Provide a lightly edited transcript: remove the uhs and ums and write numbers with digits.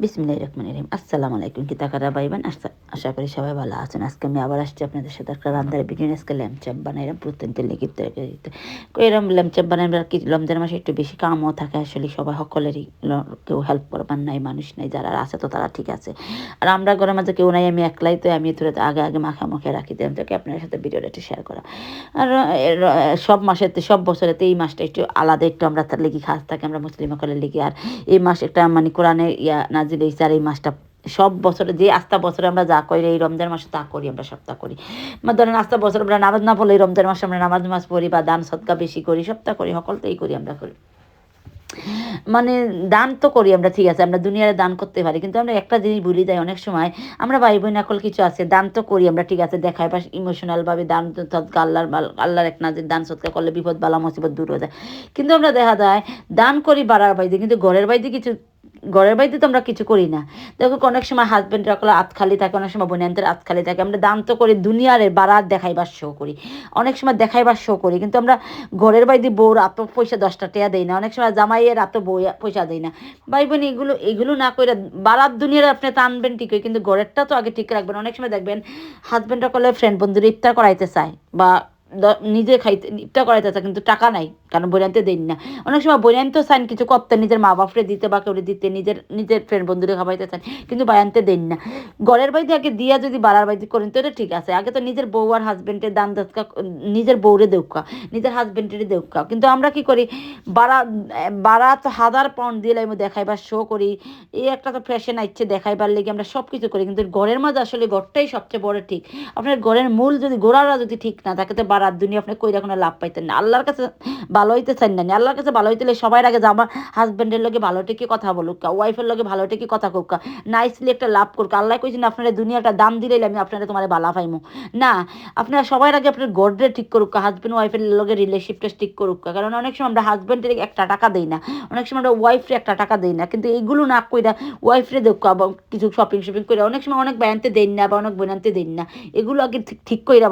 বিসমিল্লাহির রহমানির রহিম। আসসালামু আলাইকুম। কি তাকারা ভাইবান, আশা করি সবাই ভালো আছেন। আজকে আমি আবার আসছি আপনাদের সাথে একটা রান্নার ভিডিও নিয়ে। আজকে ল্যাম্প চাপ বানাইলাম প্রত্যেক দিন লিখিত তরকারিতে। এরকম ল্যাম্প চাপ বানাইবার কি রমজান মাসে একটু বেশি কামও থাকে আসলে, সবাই সকলেরই কেউ হেল্প করবার নাই, মানুষ নাই, যারা আছে তো তারা ঠিক আছে। আর আমরা ঘরের মাঝে কেউ নাই, আমি একলাই, তো আমি তুলে আগে আগে মাখে রাখি দিলাম তোকে আপনার সাথে ভিডিওটা একটু শেয়ার করা। আর সব মাসেতে সব বছরেতে এই মাসটা একটু আলাদা, একটু আমরা তার লেগে খাস থাকি আমরা মুসলিম সকলের লেগে। আর এই মাস একটা মানে কোরআনে নাজিল হয়েছে। আর এই মাসটা সব বছরে যে আস্তা বছরে আমরা যা করি এই রমজান মাসে তা করি, আমরা সপ্তাহ করি। ধরেন আস্তা বছর আমরা নামাজ না পড়লে রমজান মাসে আমরা নামাজ পড়ি বা দান সদকা বেশি করি, সপ্তাহ করি, সকলতেই করি আমরা করি। মানে দান তো করি আমরা, ঠিক আছে, আমরা দুনিয়ারে দান করতে পারি, কিন্তু আমরা একটা জিনিস ভুলি যাই অনেক সময়। আমরা ভাই বোন সকল কিছু আছে, দান তো করি আমরা, ঠিক আছে, দেখায় বা ইমোশনালভাবে দান সদকা আল্লাহর এক নাজির দান সদকা করলে বিপদ বালা মুসিবত দূর হয়ে যায়। কিন্তু আমরা দেখা যায় দান করি বাড়ার বাইরে, কিন্তু ঘরের বাড়িতে তো আমরা কিছু করি না। দেখো অনেক সময় হাজব্যান্ডরা আত খালি থাকে, অনেক সময় বোনেদের আত খালি থাকে, আমরা দান তো করি দুনিয়ারে বাড়ার দেখাইবার শো করি, অনেক সময় দেখাইবার শো করি, কিন্তু আমরা ঘরের বাড়িতে বউর এত পয়সা 10টা টাকা দেই না, অনেক সময় জামাইয়ের এত বউ পয়সা দেয় না। ভাই বোন এগুলো না করে বাড়ার দুনিয়ার আপনি টানবেন ঠিকই, কিন্তু ঘরেরটা তো আগে ঠিক রাখবেন। অনেক সময় দেখবেন হাজব্যান্ডরা করলে ফ্রেন্ড বন্ধুরা ইফতার করাইতে চায় বা নিজে খাইতে ইফতার করাইতে চায়, কিন্তু টাকা নাই, কারণ বইরানতে দেন না। অনেক সময় বইরানতেও চান কিছু করতে, নিজের মা বাপরে দিতে বা কেউ দিতে, নিজের ফ্রেন্ড বন্ধুরে খাওয়াইতে চান, কিন্তু বায়ানতে দেন না। ঘরের বাড়িতে আগে দিয়া যদি বাড়ার বাড়িতে করেন তো এটা ঠিক আছে। আগে তো নিজের বউ আর হাজব্যান্ডের দান দস্কা, নিজের বউরে দেউকা, নিজের হাজব্যান্ডের দেউকা, কিন্তু আমরা কি করি বাড়া তো 1000 পাউন্ড দিয়ে আমি দেখাইবার শো করি। এই একটা তো ফ্যাশন আইচ্ছে দেখাইবার লেগে আমরা সব কিছু করি, কিন্তু ঘরের মাঝে আসলে ঘরটাই সবচেয়ে বড় ঠিক। আপনার ঘরের মূল যদি গোড়ারা যদি ঠিক না থাকে তো বাড়ার দুনিয়া আপনি কইরা কোনো লাভ পাইতেন না। আল্লাহর কাছে ভালো হইতে চান না, আল্লাহর কাছে ভালো হইতে সবাই আগে যে আমার হাজব্যান্ডের লগে ভালো টেকে কথা বলুক, ওয়াইফের লগে ভালো টেকে কথা কোক, নাইসলি একটা লাভ করুক। আল্লাহ কইছেন আপনারা দুনিয়াটা দাম দিলে আমি আপনারা তোমার ভালো পাইমু না। আপনারা সবাই আগে আপনার গডরে ঠিক করুক, হাজব্যান্ড ওয়াইফের লগে রিলেশনশিপটা ঠিক করুক, কারণ অনেক সময় আমরা হাজব্যান্ডের একটা টাকা দেই না, অনেক সময় আমরা ওয়াইফের একটা টাকা দেই না, কিন্তু এইগুলো না কইরা ওয়াইফরে দেখ কিছু শপিং করে অনেক সময় অনেক ব্যায়ান্তে দেন না বা অনেক বোনান্তে দেন না, এগুলো আগে ঠিক কইরা